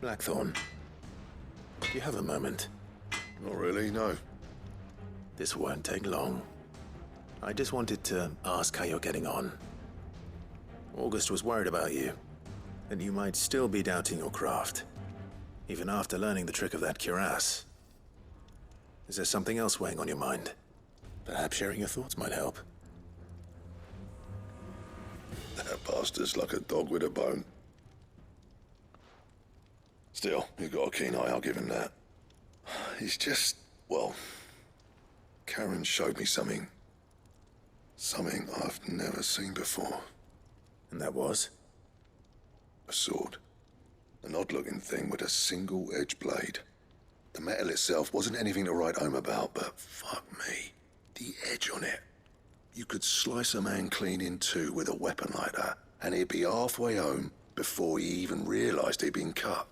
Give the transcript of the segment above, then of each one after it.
Blackthorne, do you have a moment? Not really, no. This won't take long. I just wanted to ask how you're getting on. August was worried about you, and you might still be doubting your craft, even after learning the trick of that cuirass. Is there something else weighing on your mind? Perhaps sharing your thoughts might help. That bastard's like a dog with a bone. Still, he's got a keen eye, I'll give him that. He's just, well, Karen showed me something. Something I've never seen before. And that was? A sword. An odd-looking thing with a single-edged blade. The metal itself wasn't anything to write home about, but fuck me. The edge on it. You could slice a man clean in two with a weapon like that, and he'd be halfway home before he even realized he'd been cut.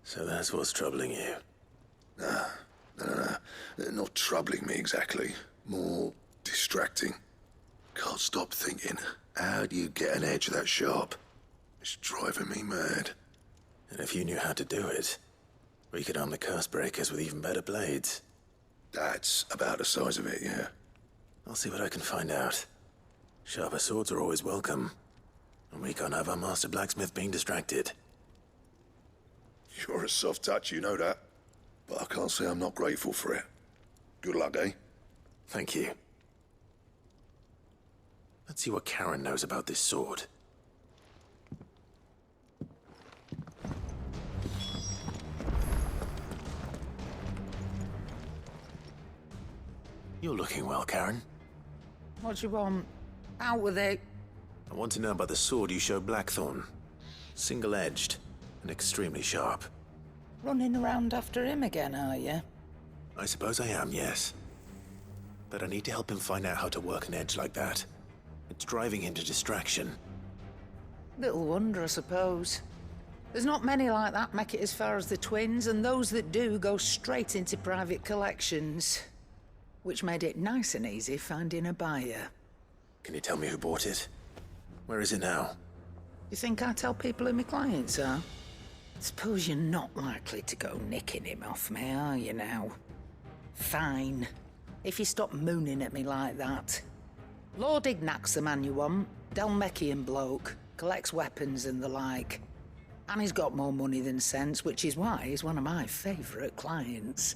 So that's what's troubling you? No. Not troubling me exactly. More distracting. Can't stop thinking, how do you get an edge that sharp? It's driving me mad. And if you knew how to do it, we could arm the curse breakers with even better blades. That's about the size of it, yeah. I'll see what I can find out. Sharper swords are always welcome. And we can't have our master blacksmith being distracted. You're a soft touch, you know that. But I can't say I'm not grateful for it. Good luck, eh? Thank you. Let's see what Karen knows about this sword. You're looking well, Karen. What do you want? Out with it. I want to know about the sword you showed Blackthorne. Single-edged and extremely sharp. Running around after him again, are you? I suppose I am, yes. But I need to help him find out how to work an edge like that. It's driving him to distraction. Little wonder, I suppose. There's not many like that make it as far as the twins, and those that do go straight into private collections. Which made it nice and easy finding a buyer. Can you tell me who bought it? Where is it now? You think I tell people who my clients are? Suppose you're not likely to go nicking him off me, are you now? Fine. If you stop mooning at me like that. Lord Ignac's the man you want. Dalmekian bloke. Collects weapons and the like. And he's got more money than sense, which is why he's one of my favourite clients.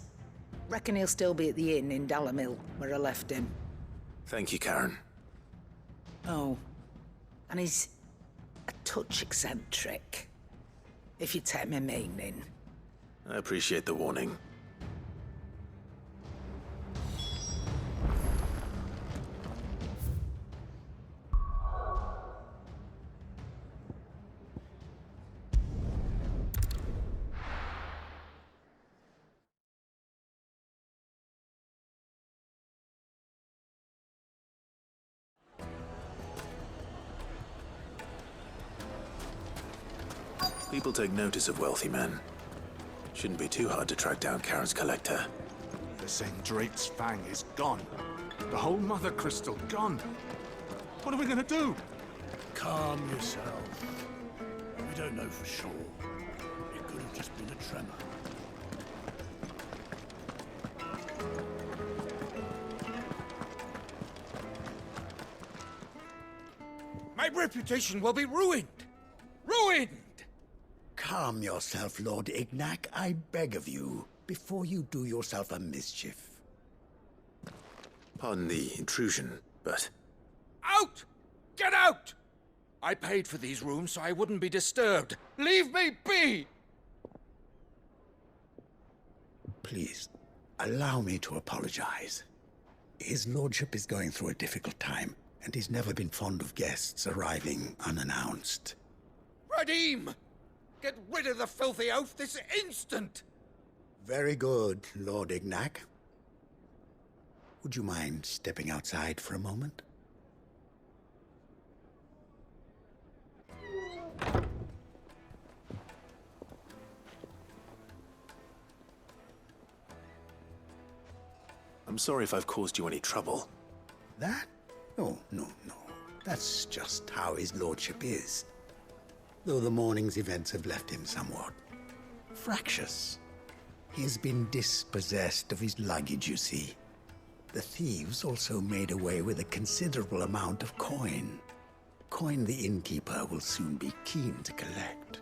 Reckon he'll still be at the inn in Dalamil, where I left him. Thank you, Karen. Oh. And he's a touch eccentric. If you take my meaning. I appreciate the warning. People take notice of wealthy men. Shouldn't be too hard to track down Karen's collector. The Zendrate's fang is gone. The whole mother crystal gone. What are we gonna do? Calm yourself. We don't know for sure. It could have just been a tremor. My reputation will be ruined! Ruined! Calm yourself, Lord Ignac, I beg of you, before you do yourself a mischief. Pardon the intrusion, but... Out! Get out! I paid for these rooms so I wouldn't be disturbed. Leave me be! Please, allow me to apologize. His lordship is going through a difficult time, and he's never been fond of guests arriving unannounced. Radim! Get rid of the filthy oaf this instant! Very good, Lord Ignac. Would you mind stepping outside for a moment? I'm sorry if I've caused you any trouble. That? Oh, no. That's just how his lordship is. Though the morning's events have left him somewhat Fractious. He has been dispossessed of his luggage, you see. The thieves also made away with a considerable amount of coin. Coin the innkeeper will soon be keen to collect.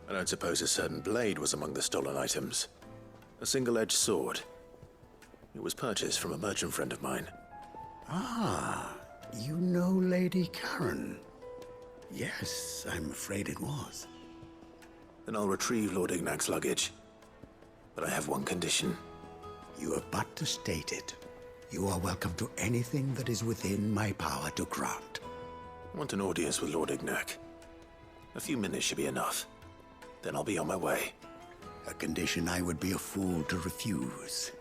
I don't suppose a certain blade was among the stolen items. A single-edged sword. It was purchased from a merchant friend of mine. Ah, you know Lady Karen? Yes, I'm afraid it was. Then I'll retrieve Lord Ignac's luggage. But I have one condition. You have but to state it. You are welcome to anything that is within my power to grant. I want an audience with Lord Ignac. A few minutes should be enough. Then I'll be on my way. A condition I would be a fool to refuse.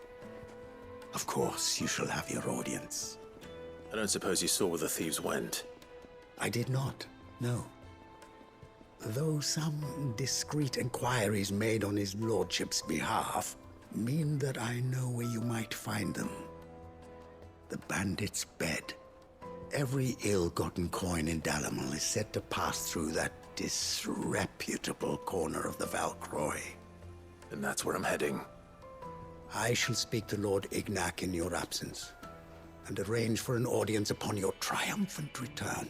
Of course, you shall have your audience. I don't suppose you saw where the thieves went. I did not, no. Though some discreet inquiries made on his lordship's behalf mean that I know where you might find them. The bandit's bed. Every ill-gotten coin in Dalamal is said to pass through that disreputable corner of the Valcroy. And that's where I'm heading. I shall speak to Lord Ignac in your absence, and arrange for an audience upon your triumphant return.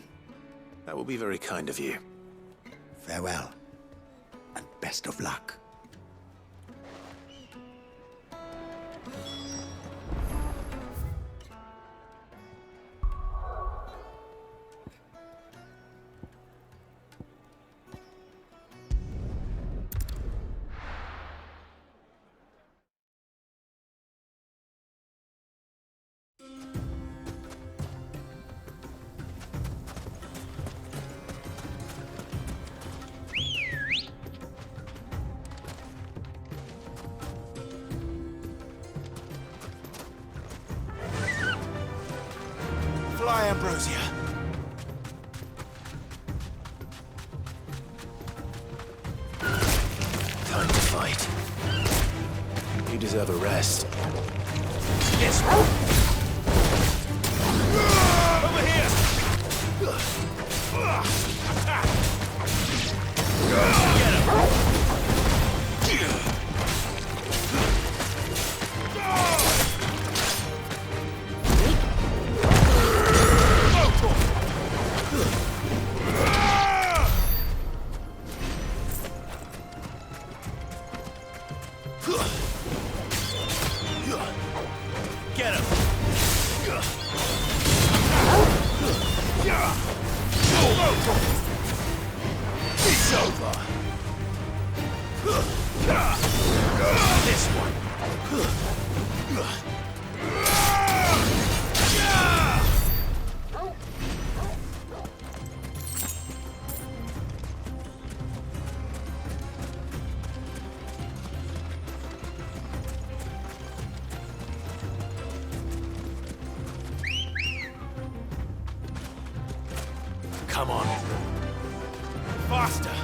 That will be very kind of you. Farewell, and best of luck. Fly, Ambrosia. Time to fight. You deserve a rest. Yes. Over here. Attack. Get him. Get him! It's over! This one! Come on. Faster!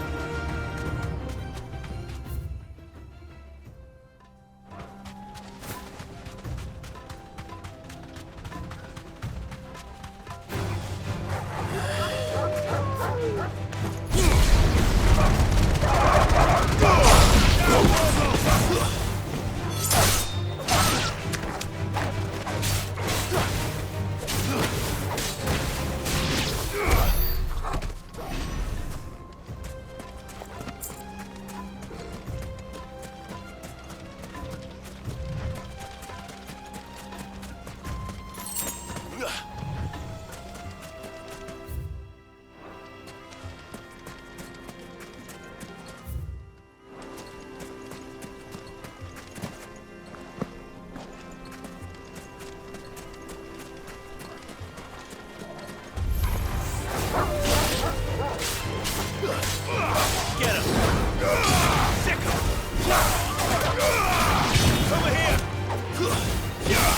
Get him! Sick him! Over here! Get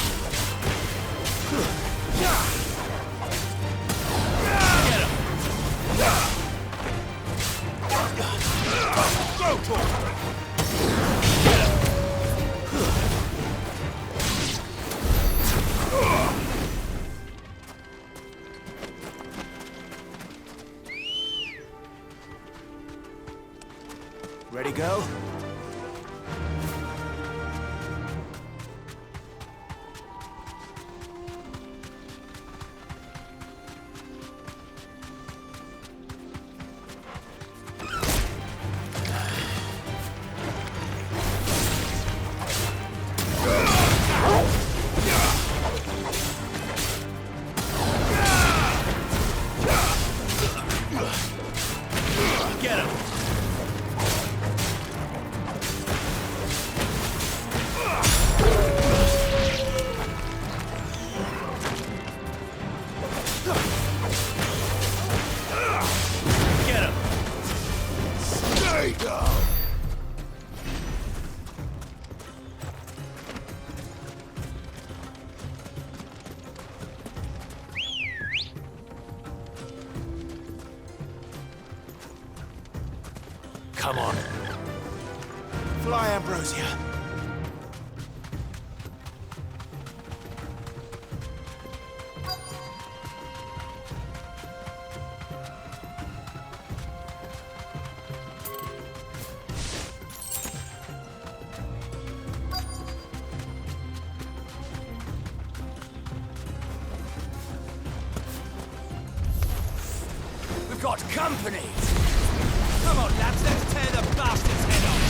him! Go for it! Get him! Ready, go? way! Come on. Fly, Ambrosia. We've got company! Come on, lads, let's tear the bastard's head off!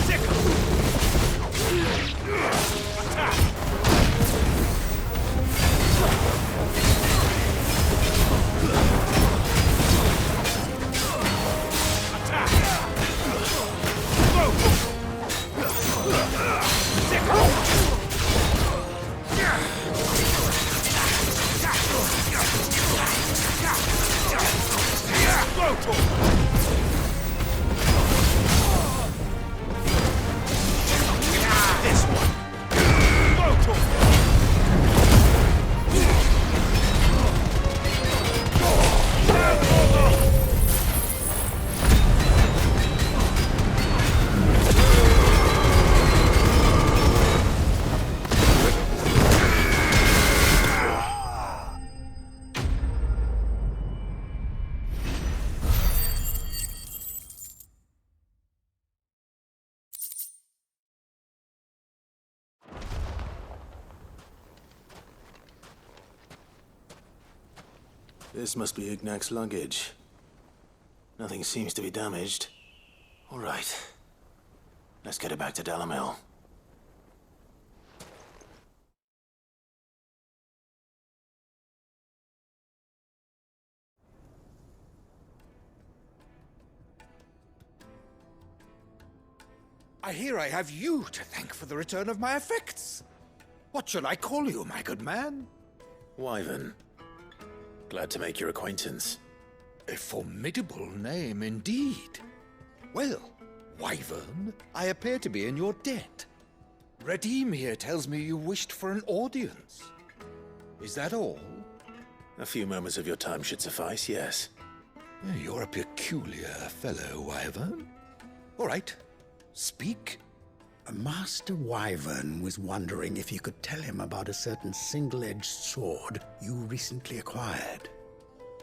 Tickle! Attack! Attack! Move! Tickle! This one. This must be Ignac's luggage. Nothing seems to be damaged. All right. Let's get it back to Dalamil. I hear I have you to thank for the return of my effects. What shall I call you, my good man? Wyvern. Glad to make your acquaintance. A formidable name indeed. Well, Wyvern, I appear to be in your debt. Redeem here tells me you wished for an audience. Is that all? A few moments of your time should suffice, yes. You're a peculiar fellow, Wyvern. All right, speak. Master Wyvern was wondering if you could tell him about a certain single-edged sword you recently acquired.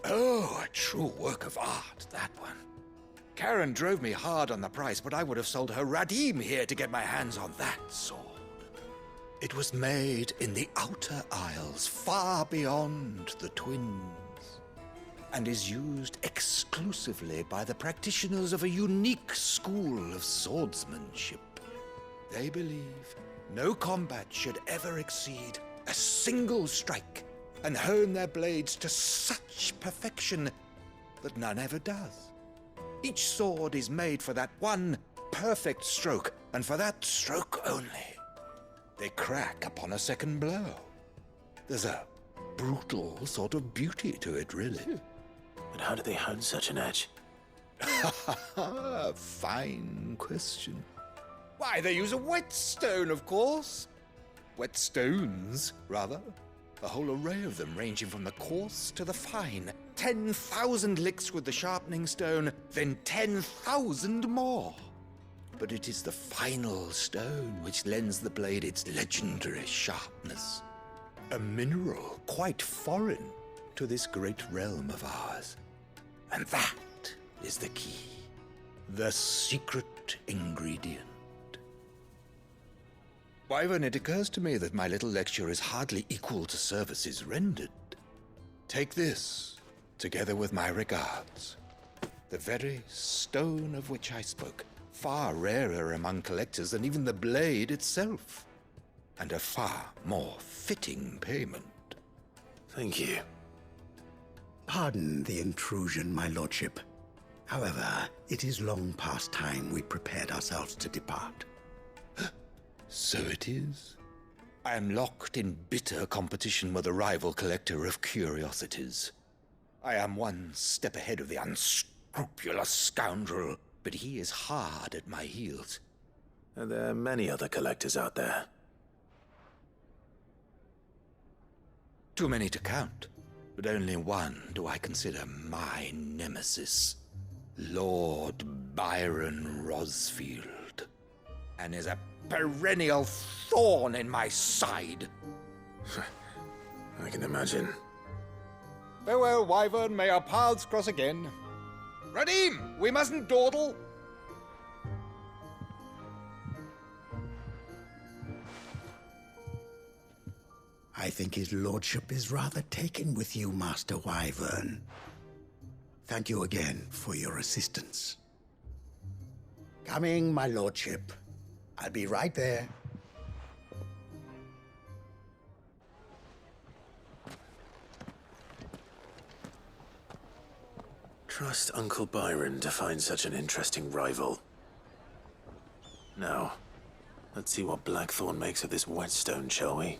Oh, a true work of art, that one. Karen drove me hard on the price, but I would have sold her Radim here to get my hands on that sword. It was made in the Outer Isles, far beyond the Twins, and is used exclusively by the practitioners of a unique school of swordsmanship. They believe no combat should ever exceed a single strike and hone their blades to such perfection that none ever does. Each sword is made for that one perfect stroke, and for that stroke only. They crack upon a second blow. There's a brutal sort of beauty to it, really. But how do they hone such an edge? Fine question. Why, they use a whetstone, of course. Whetstones, rather. A whole array of them, ranging from the coarse to the fine. 10,000 licks with the sharpening stone, then 10,000 more. But it is the final stone which lends the blade its legendary sharpness. A mineral quite foreign to this great realm of ours. And that is the key. The secret ingredient. Wyvern, it occurs to me that my little lecture is hardly equal to services rendered. Take this, together with my regards. The very stone of which I spoke, far rarer among collectors than even the blade itself, and a far more fitting payment. Thank you. Pardon the intrusion, my lordship. However, it is long past time we prepared ourselves to depart. So it is. I am locked in bitter competition with a rival collector of curiosities. I am one step ahead of the unscrupulous scoundrel, but he is hard at my heels. And there are many other collectors out there. Too many to count, but only one do I consider my nemesis. Lord Byron Rosfield, and is a perennial thorn in my side. I can imagine. Farewell, Wyvern, may our paths cross again. Radim, we mustn't dawdle. I think his lordship is rather taken with you, Master Wyvern. Thank you again for your assistance. Coming, my lordship. I'll be right there. Trust Uncle Byron to find such an interesting rival. Now, let's see what Blackthorne makes of this whetstone, shall we?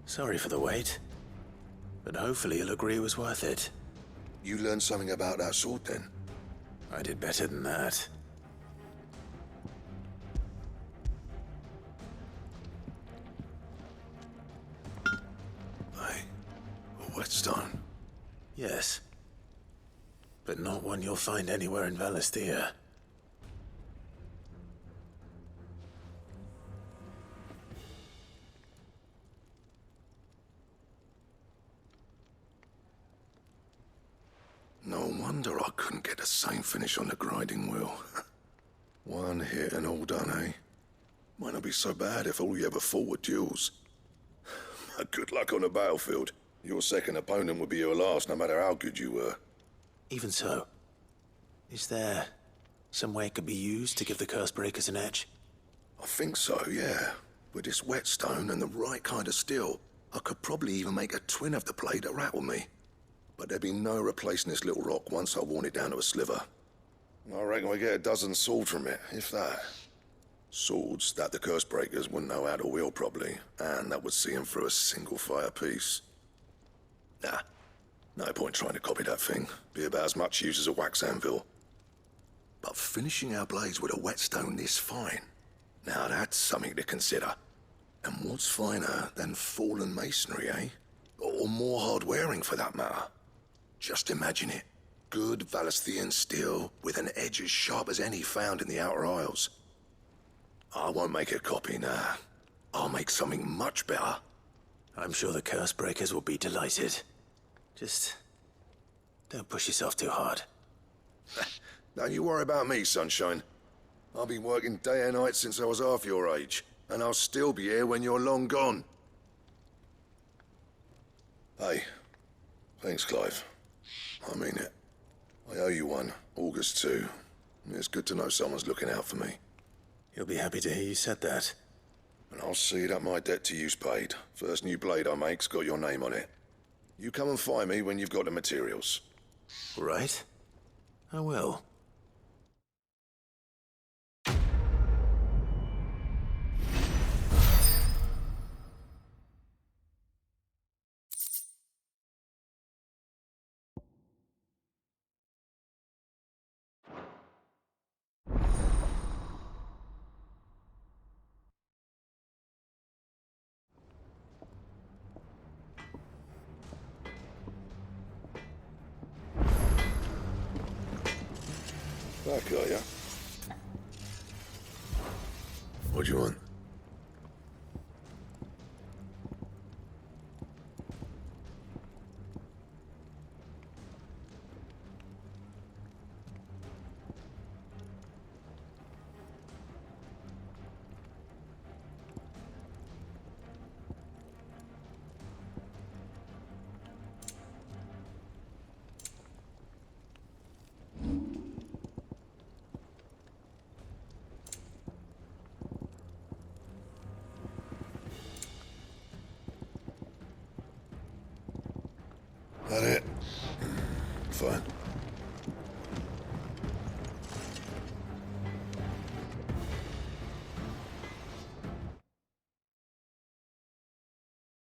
Sorry for the wait, but hopefully you'll agree it was worth it. You learned something about that sword then? I did better than that. Hey, a whetstone? Yes, but not one you'll find anywhere in Valisthea. No wonder I couldn't get the same finish on the grinding wheel. One hit and all done, eh? Might not be so bad if all you ever fought were duels. Good luck on the battlefield. Your second opponent would be your last, no matter how good you were. Even so, is there some way it could be used to give the curse breakers an edge? I think so, yeah. With this whetstone and the right kind of steel, I could probably even make a twin of the blade that rattled me. But there'd be no replacing this little rock once I worn it down to a sliver. I reckon we get a dozen swords from it, if that. Swords that the curse breakers wouldn't know how to wield properly, and that would see them through a single fire piece. Nah, no point trying to copy that thing. Be about as much use as a wax anvil. But finishing our blades with a whetstone this fine, now that's something to consider. And what's finer than fallen masonry, eh? Or more hard-wearing, for that matter. Just imagine it. Good Valisthean steel with an edge as sharp as any found in the Outer Isles. I won't make a copy, nah. I'll make something much better. I'm sure the curse breakers will be delighted. Just don't push yourself too hard. Don't you worry about me, sunshine. I've been working day and night since I was half your age, and I'll still be here when you're long gone. Hey, thanks, Clive. I mean it. I owe you one, August too. It's good to know someone's looking out for me. You'll be happy to hear you said that. And I'll see that my debt to you's paid. First new blade I make's got your name on it. You come and find me when you've got the materials. Right? I will. Back, are ya? What do you want? That it? Fine.